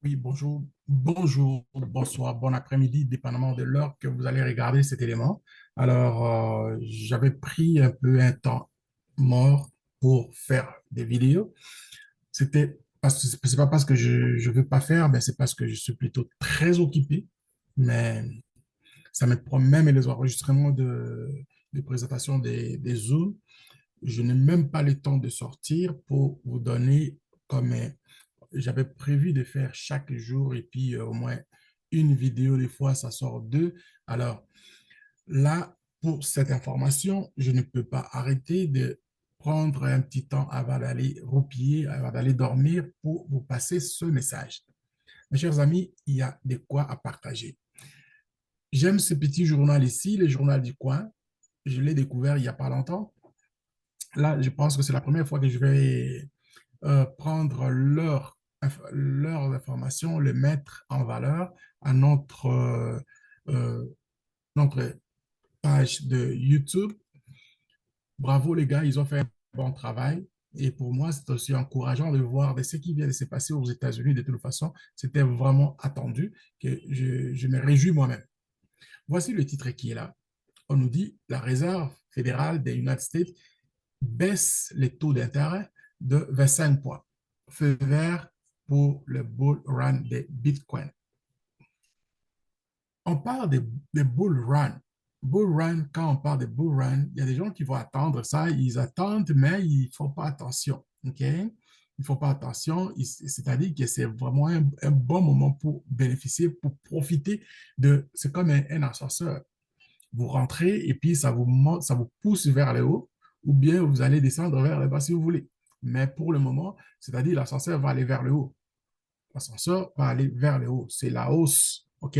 Oui, bonjour, bonjour, bonsoir, bon après-midi, dépendamment de l'heure que vous allez regarder cet élément. Alors, j'avais pris un peu un temps mort pour faire des vidéos. C'était parce que c'est pas parce que je veux pas faire, mais c'est parce que je suis plutôt très occupé. Mais ça me prend même les enregistrements de présentation des Zoom. Je n'ai même pas le temps de sortir pour vous donner comme j'avais prévu de faire chaque jour et puis au moins une vidéo, des fois ça sort deux. Alors là, pour cette information, je ne peux pas arrêter de prendre un petit temps avant d'aller roupiller, avant d'aller dormir pour vous passer ce message. Mes chers amis, il y a de quoi à partager. J'aime ce petit journal ici, le journal du coin. Je l'ai découvert il n'y a pas longtemps. Là, je pense que c'est la première fois que je vais prendre leurs informations, les mettre en valeur à euh, notre page de YouTube. Bravo les gars, ils ont fait un bon travail. Et pour moi, c'est aussi encourageant de voir de ce qui vient de se passer aux États-Unis. De toute façon, c'était vraiment attendu que je me réjouis moi-même. Voici le titre qui est là. On nous dit la Réserve fédérale des United States baisse les taux d'intérêt de 25 points. Feu vert pour le bull run des Bitcoin. On parle des bull run. Bull run, quand on parle de bull run, il y a des gens qui vont attendre ça, ils attendent, mais ils ne font pas attention. OK? Ils ne font pas attention, c'est-à-dire que c'est vraiment un bon moment pour bénéficier, pour profiter de. C'est comme un ascenseur. Vous rentrez et puis ça vous monte, ça vous pousse vers le haut, ou bien vous allez descendre vers le bas si vous voulez. Mais pour le moment, c'est-à-dire l'ascenseur va aller vers le haut. L'ascenseur va aller vers le haut. C'est la hausse. OK?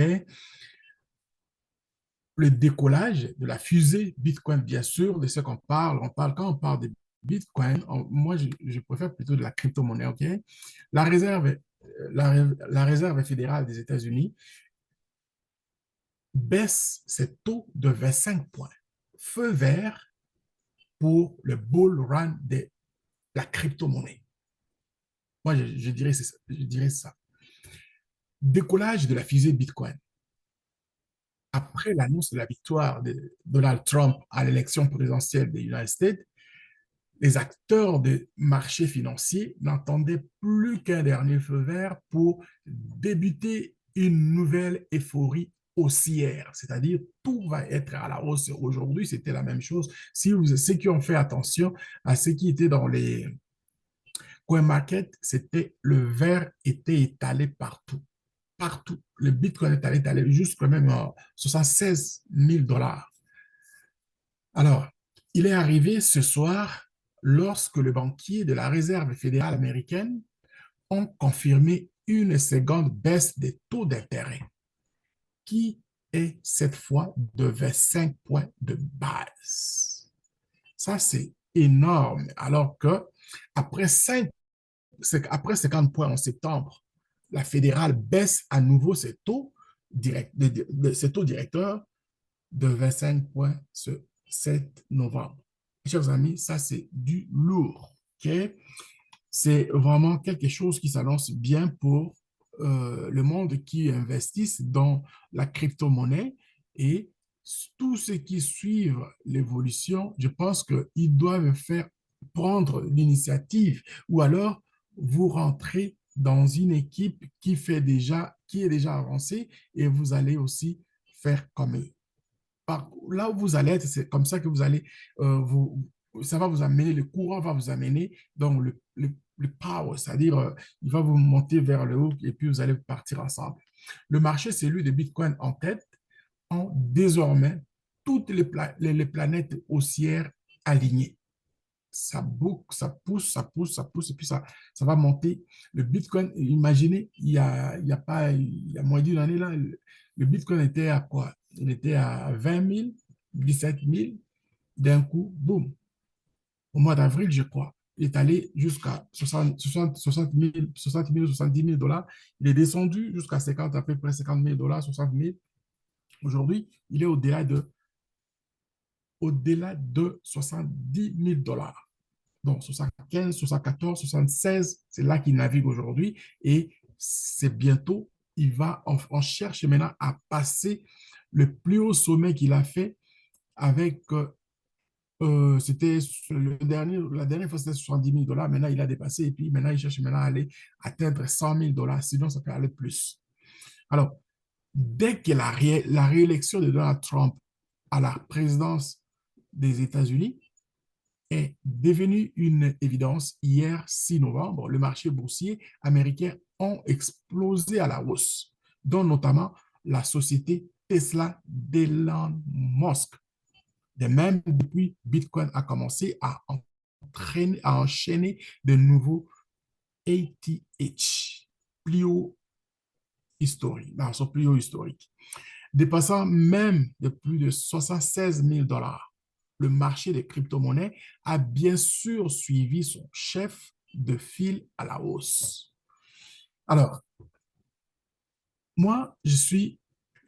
Le décollage de la fusée Bitcoin, bien sûr, de ce qu'on parle. Quand on parle de Bitcoin, moi, je préfère plutôt de la crypto-monnaie. OK? La réserve, la réserve fédérale des États-Unis baisse ses taux de 25 points. Feu vert pour le bull run de la crypto-monnaie. Moi, je dirais ça. Décollage de la fusée Bitcoin. Après l'annonce de la victoire de Donald Trump à l'élection présidentielle des United States, les acteurs des marchés financiers n'entendaient plus qu'un dernier feu vert pour débuter une nouvelle euphorie haussière, c'est-à-dire tout va être à la hausse. Aujourd'hui, c'était la même chose. Si vous, ceux qui ont fait attention à ce qui était dans les CoinMarket, c'était le vert était étalé partout. Partout. Le Bitcoin est allé étalé jusqu'à même 76 000 dollars. Alors, il est arrivé ce soir lorsque le banquier de la Réserve fédérale américaine ont confirmé une seconde baisse des taux d'intérêt qui est cette fois de 25 points de base. Ça, c'est énorme. Alors que après 5 après 50 points en septembre, la fédérale baisse à nouveau ses taux directeurs de 25 points ce 7 novembre. Chers amis, ça c'est du lourd. Okay? C'est vraiment quelque chose qui s'annonce bien pour le monde qui investissent dans la crypto-monnaie et tous ceux qui suivent l'évolution, je pense qu'ils doivent faire prendre l'initiative ou alors vous rentrez dans une équipe qui est déjà avancée et vous allez aussi faire comme eux. Là où vous allez être, c'est comme ça que vous allez, ça va vous amener, le courant va vous amener dans le power, c'est-à-dire il va vous monter vers le haut et puis vous allez partir ensemble. Le marché, c'est lui de Bitcoin en tête, ont désormais toutes les planètes haussières alignées. Ça boucle, ça pousse, ça pousse, ça pousse, et puis ça va monter. Le Bitcoin, imaginez, il y a pas, il y a moins d'une année, là, le Bitcoin était à quoi? Il était à 20 000, 17 000, d'un coup, boum, au mois d'avril, je crois. Il est allé jusqu'à 60 000, 60 000, 70 000 dollars. Il est descendu jusqu'à 50, à peu près 50 000 dollars, 60 000. Aujourd'hui, il est au-delà de 70 000 dollars. Donc, 75, 74, 76, c'est là qu'il navigue aujourd'hui. Et c'est bientôt, on cherche maintenant à passer le plus haut sommet qu'il a fait avec, c'était la dernière fois c'était 70 000 $, maintenant il a dépassé et puis maintenant il cherche maintenant à aller atteindre 100 000 $, sinon ça peut aller plus. Alors, dès que la réélection de Donald Trump à la présidence des États-Unis est devenue une évidence, hier 6 novembre, le marché boursier américain ont explosé à la hausse, dont notamment la société Tesla d'Elon Musk. De même, depuis, Bitcoin a commencé à enchaîner de nouveaux ATH, plus haut historique, dans son plus haut historique, dépassant même de plus de 76 000 $. Le marché des crypto-monnaies a bien sûr suivi son chef de file à la hausse. Alors, moi, je suis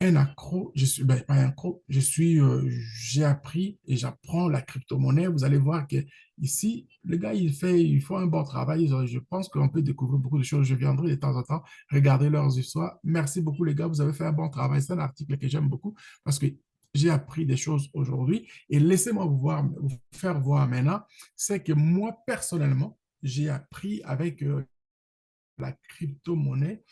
un accro, je suis, ben, pas un accro, j'ai appris et j'apprends la crypto-monnaie. Vous allez voir que ici, le gars, il fait un bon travail. Je pense qu'on peut découvrir beaucoup de choses. Je viendrai de temps en temps regarder leurs histoires. Merci beaucoup, les gars. Vous avez fait un bon travail. C'est un article que j'aime beaucoup parce que j'ai appris des choses aujourd'hui. Et laissez-moi vous faire voir maintenant, c'est que moi, personnellement, j'ai appris avec la crypto-monnaie,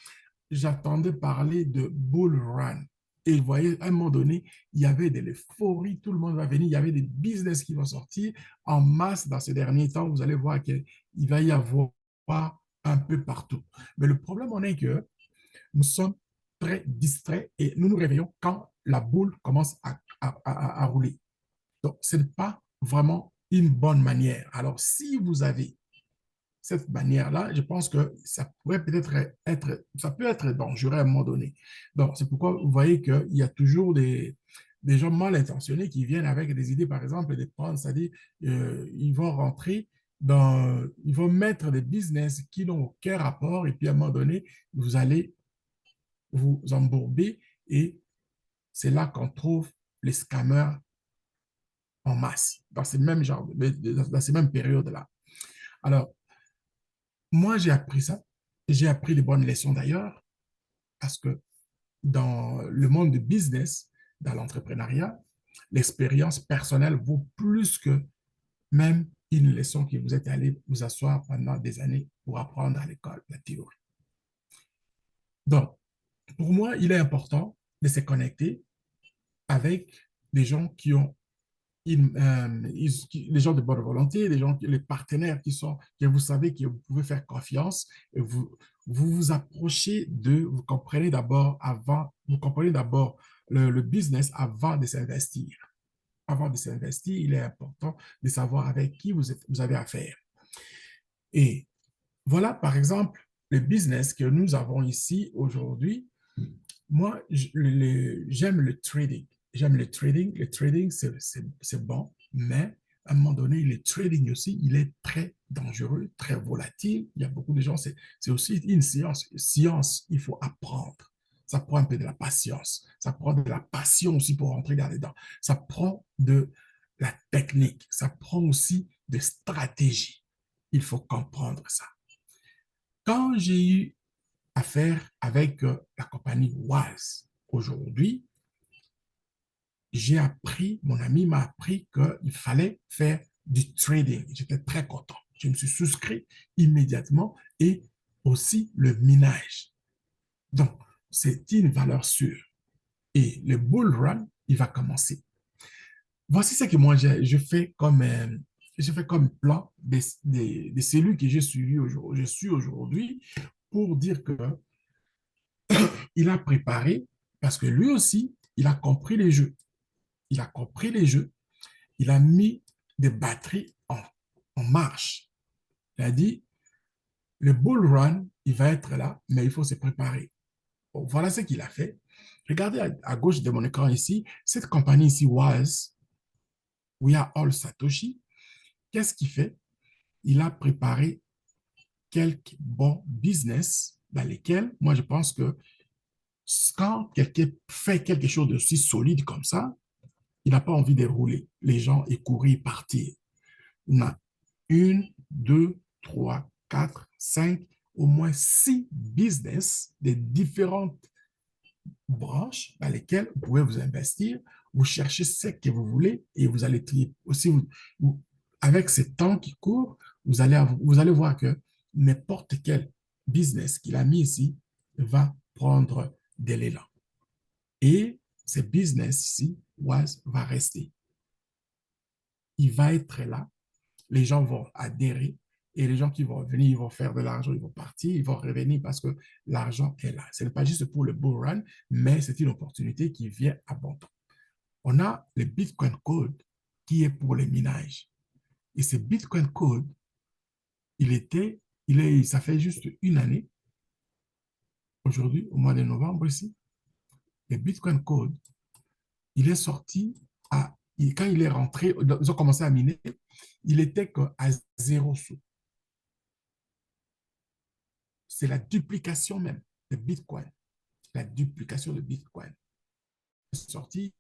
j'attendais parler de bull run. Et vous voyez, à un moment donné, il y avait de l'euphorie, tout le monde va venir, il y avait des business qui vont sortir en masse dans ces derniers temps. Vous allez voir qu'il va y avoir un peu partout. Mais le problème, on est que nous sommes très distraits et nous nous réveillons quand la boule commence à rouler. Donc, ce n'est pas vraiment une bonne manière. Alors, si vous avez cette manière-là, je pense que ça pourrait peut-être ça peut être dangereux à un moment donné. Donc, c'est pourquoi vous voyez qu'il y a toujours des gens mal intentionnés qui viennent avec des idées, par exemple, des prendre, c'est-à-dire, ils vont rentrer ils vont mettre des business qui n'ont aucun rapport, et puis à un moment donné, vous allez vous embourber, et c'est là qu'on trouve les scammers en masse, dans ces mêmes genres, dans ces mêmes périodes-là. Alors, moi, j'ai appris ça. J'ai appris les bonnes leçons d'ailleurs, parce que dans le monde du business, dans l'entrepreneuriat, l'expérience personnelle vaut plus que même une leçon que vous êtes allé vous asseoir pendant des années pour apprendre à l'école, la théorie. Donc, pour moi, il est important de se connecter avec des gens qui ont les gens de bonne volonté, les partenaires que vous savez que vous pouvez faire confiance, et vous approchez vous comprenez d'abord le business avant de s'investir. Avant de s'investir, il est important de savoir avec qui vous avez affaire. Et voilà, par exemple, le business que nous avons ici aujourd'hui. Moi, j'aime le trading. J'aime le trading. Le trading, c'est bon, mais à un moment donné, le trading aussi, il est très dangereux, très volatile. Il y a beaucoup de gens, c'est aussi une science. Science, il faut apprendre. Ça prend un peu de la patience. Ça prend de la passion aussi pour rentrer là-dedans. Ça prend de la technique. Ça prend aussi de stratégie. Il faut comprendre ça. Quand j'ai eu affaire avec la compagnie Wise. Aujourd'hui, mon ami m'a appris qu'il fallait faire du trading. J'étais très content. Je me suis souscrit immédiatement, et aussi le minage. Donc, c'est une valeur sûre. Et le bull run, il va commencer. Voici ce que moi, je fais comme plan des cellules que je suis aujourd'hui, pour dire que il a préparé, parce que lui aussi, il a compris les jeux. Il a compris les jeux. Il a mis des batteries en marche. Il a dit, le bull run, il va être là, mais il faut se préparer. Bon, voilà ce qu'il a fait. Regardez à gauche de mon écran ici, cette compagnie ici, Wise, We Are All Satoshi, qu'est-ce qu'il fait? Il a préparé quelques bons business dans lesquels, moi, je pense que quand quelqu'un fait quelque chose de si solide comme ça, il n'a pas envie de rouler les gens et courir, partir. On a une, deux, trois, quatre, cinq. au moins 6 business des différentes branches dans lesquelles vous pouvez vous investir. Vous cherchez ce que vous voulez et vous allez trier. Aussi, avec ce temps qui court, vous allez voir que n'importe quel business qu'il a mis ici va prendre de l'élan. Et ce business ici, Wise, va rester. Il va être là. Les gens vont adhérer et les gens qui vont venir, ils vont faire de l'argent, ils vont partir, ils vont revenir parce que l'argent est là. Ce n'est pas juste pour le bull run, mais c'est une opportunité qui vient à bon temps. On a le Bitcoin Code qui est pour les minages. Et ce Bitcoin Code, ça fait juste une année, aujourd'hui, au mois de novembre ici, le Bitcoin Code, il est sorti quand il est rentré, ils ont commencé à miner, il était à 0 sous. C'est la duplication même de Bitcoin. La duplication de Bitcoin. Il est sorti,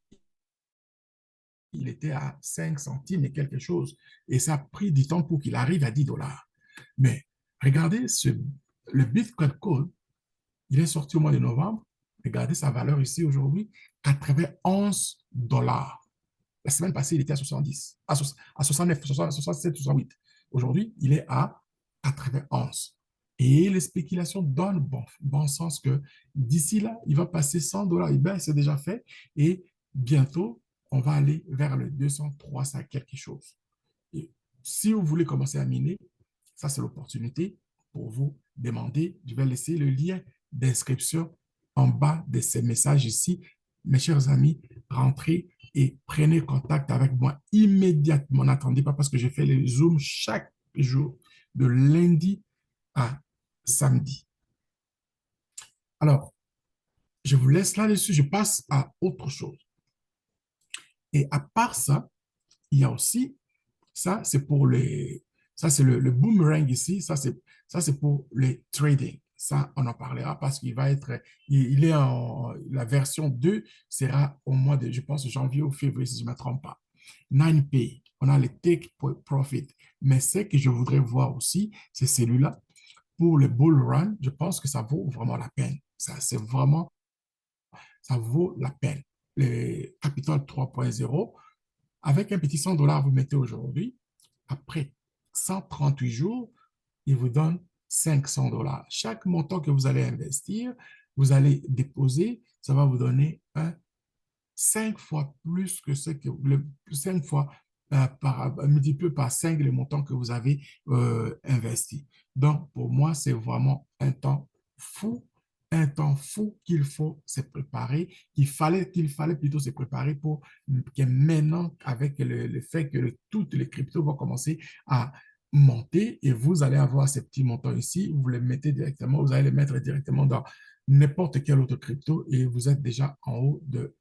il était à 5 centimes et quelque chose. Et ça a pris du temps pour qu'il arrive à 10 dollars. Mais regardez, le Bitcoin Code, il est sorti au mois de novembre. Regardez sa valeur ici aujourd'hui, 91 dollars. La semaine passée, il était à 70, à 69, 67, 68. Aujourd'hui, il est à 91. Et les spéculations donnent bon sens que d'ici là, il va passer 100 dollars. Ben, c'est déjà fait. Et bientôt, on va aller vers le 200, 300, quelque chose. Et si vous voulez commencer à miner, ça, c'est l'opportunité pour vous demander. Je vais laisser le lien d'inscription en bas de ces messages ici. Mes chers amis, rentrez et prenez contact avec moi immédiatement. N'attendez pas parce que je fais les Zooms chaque jour, de lundi à samedi. Alors, je vous laisse là-dessus, je passe à autre chose. Et à part ça, il y a aussi, ça c'est pour les, ça c'est le boomerang ici, ça c'est pour les trading. Ça, on en parlera parce qu'il va être, il est la version 2 sera au mois de, je pense, janvier ou février, si je ne me trompe pas. 9Pay, on a les Take Profit. Mais ce que je voudrais voir aussi, c'est celui-là. Pour le bull run, je pense que ça vaut vraiment la peine. Ça, c'est vraiment, ça vaut la peine. Le Capital 3.0, avec un petit 100 dollars, vous mettez aujourd'hui, après 138 jours, il vous donne 500 dollars. Chaque montant que vous allez investir, vous allez déposer, ça va vous donner 5 fois plus que ce que, 5 fois multiplié par 5 les montants que vous avez investis. Donc, pour moi, c'est vraiment fou, un temps fou qu'il faut se préparer, qu'il fallait plutôt se préparer pour que maintenant, avec le fait que toutes les cryptos vont commencer à monter et vous allez avoir ces petits montants ici, vous les mettez directement, vous allez les mettre directement dans n'importe quel autre crypto et vous êtes déjà en haut de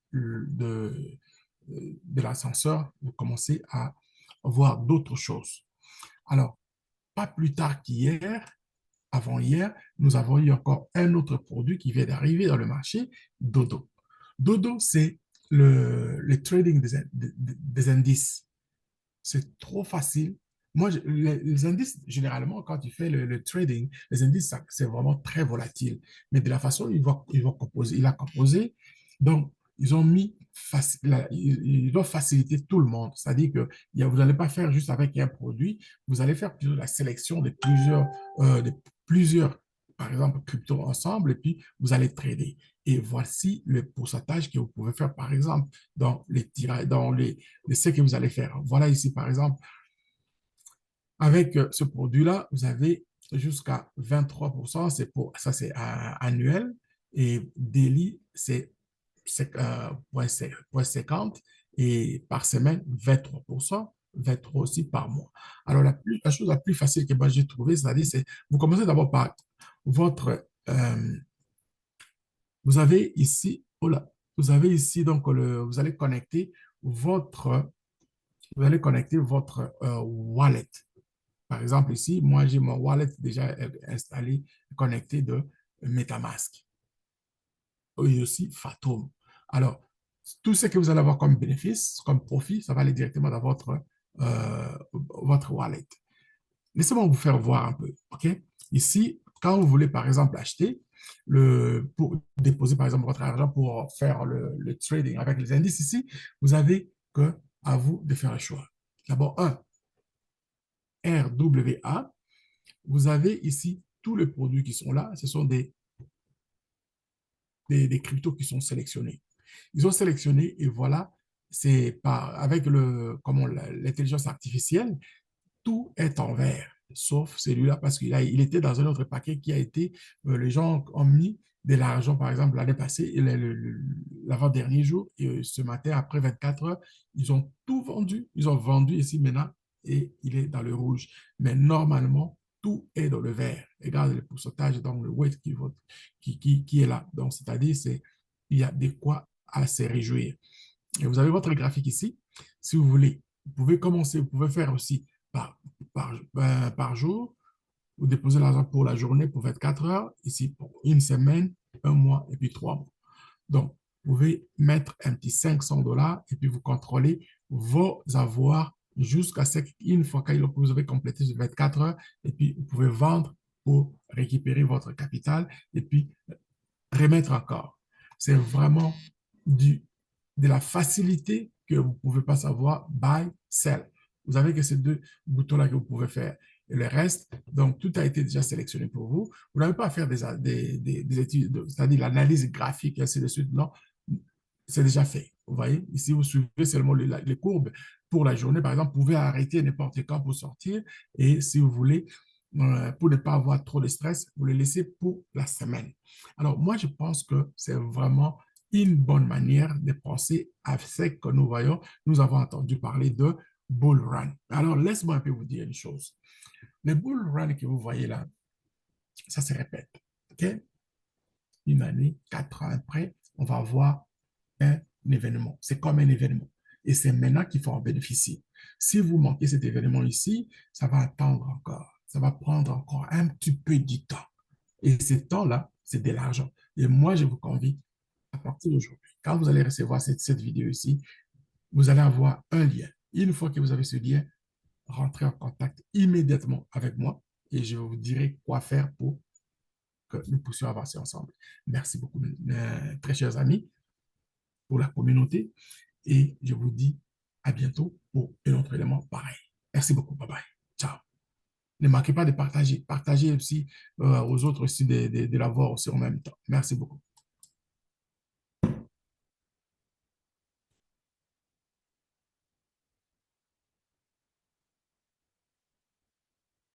l'ascenseur, vous commencez à voir d'autres choses. Alors, pas plus tard qu'hier, avant-hier, nous avons eu encore un autre produit qui vient d'arriver dans le marché, Dodo. Dodo, c'est le trading des indices. C'est trop facile. Moi, les indices, généralement, quand tu fais le trading, les indices, c'est vraiment très volatile. Mais de la façon, il a composé, donc, ils ont mis, ils doivent faciliter tout le monde. C'est-à-dire que vous n'allez pas faire juste avec un produit, vous allez faire plutôt la sélection de plusieurs, par exemple, cryptos ensemble, et puis vous allez trader. Et voici le pourcentage que vous pouvez faire, par exemple, dans les tirages, de ce que vous allez faire. Voilà ici, par exemple, avec ce produit-là, vous avez jusqu'à 23%, ça c'est annuel, et daily, c'est 0,50 et par semaine, 23%, 23 aussi par mois. Alors, la chose la plus facile que j'ai trouvée, c'est-à-dire, c'est vous commencez d'abord par votre, vous avez ici, oh là, vous avez ici, donc, vous allez connecter votre, wallet. Par exemple, ici, moi, j'ai mon wallet déjà installé, connecté de MetaMask et aussi Fathom. Alors, tout ce que vous allez avoir comme bénéfice, comme profit, ça va aller directement dans votre wallet. Laissez-moi vous faire voir un peu. OK? Ici, quand vous voulez, par exemple, acheter, pour déposer, par exemple, votre argent pour faire le trading avec les indices ici, vous avez que à vous de faire un choix. D'abord, un, RWA. Vous avez ici tous les produits qui sont là. Ce sont des cryptos qui sont sélectionnés. Ils ont sélectionné et voilà, c'est avec l'intelligence artificielle, tout est en vert, sauf celui-là parce il était dans un autre paquet qui a été, les gens ont mis de l'argent, par exemple, l'année passée, et l'avant-dernier jour, et ce matin, après 24 heures, ils ont tout vendu. Ils ont vendu ici maintenant et il est dans le rouge. Mais normalement, tout est dans le vert. Regarde le pourcentage, donc le weight qui est là. Donc, c'est-à-dire, il y a de quoi à se réjouir. Et vous avez votre graphique ici. Si vous voulez, vous pouvez commencer, vous pouvez faire aussi par, par jour. Vous déposez l'argent pour la journée, pour 24 heures, ici pour une semaine, un mois et puis 3 mois. Donc, vous pouvez mettre un petit $500 et puis vous contrôlez vos avoirs jusqu'à ce qu'une fois que vous avez complété ces 24 heures, et puis vous pouvez vendre pour récupérer votre capital et puis remettre encore. C'est vraiment du, de la facilité que vous ne pouvez pas savoir, buy, sell. Vous avez que ces deux boutons-là que vous pouvez faire. Et le reste, donc tout a été déjà sélectionné pour vous. Vous n'avez pas à faire des études, c'est-à-dire l'analyse graphique et ainsi de suite. Non, c'est déjà fait. Vous voyez, ici, vous suivez seulement les courbes pour la journée. Par exemple, vous pouvez arrêter n'importe quand pour sortir. Et si vous voulez, pour ne pas avoir trop de stress, vous le laissez pour la semaine. Alors, moi, je pense que c'est vraiment une bonne manière de penser à ce que nous voyons. Nous avons entendu parler de bull run. Alors, laisse-moi un peu vous dire une chose. Le bull run que vous voyez là, ça se répète. OK? Une année, 4 ans après, on va avoir un événement. C'est comme un événement. Et c'est maintenant qu'il faut en bénéficier. Si vous manquez cet événement ici, ça va attendre encore. Ça va prendre encore un petit peu du temps. Et ce temps-là, c'est de l'argent. Et moi, je vous convie, à partir d'aujourd'hui, quand vous allez recevoir cette vidéo ici, vous allez avoir un lien. Une fois que vous avez ce lien, rentrez en contact immédiatement avec moi et je vous dirai quoi faire pour que nous puissions avancer ensemble. Merci beaucoup, très chers amis, pour la communauté. Et je vous dis à bientôt pour un autre élément pareil. Merci beaucoup. Bye bye. Ciao. Ne manquez pas de partager. Partagez aussi aux autres aussi de l'avoir aussi en même temps. Merci beaucoup.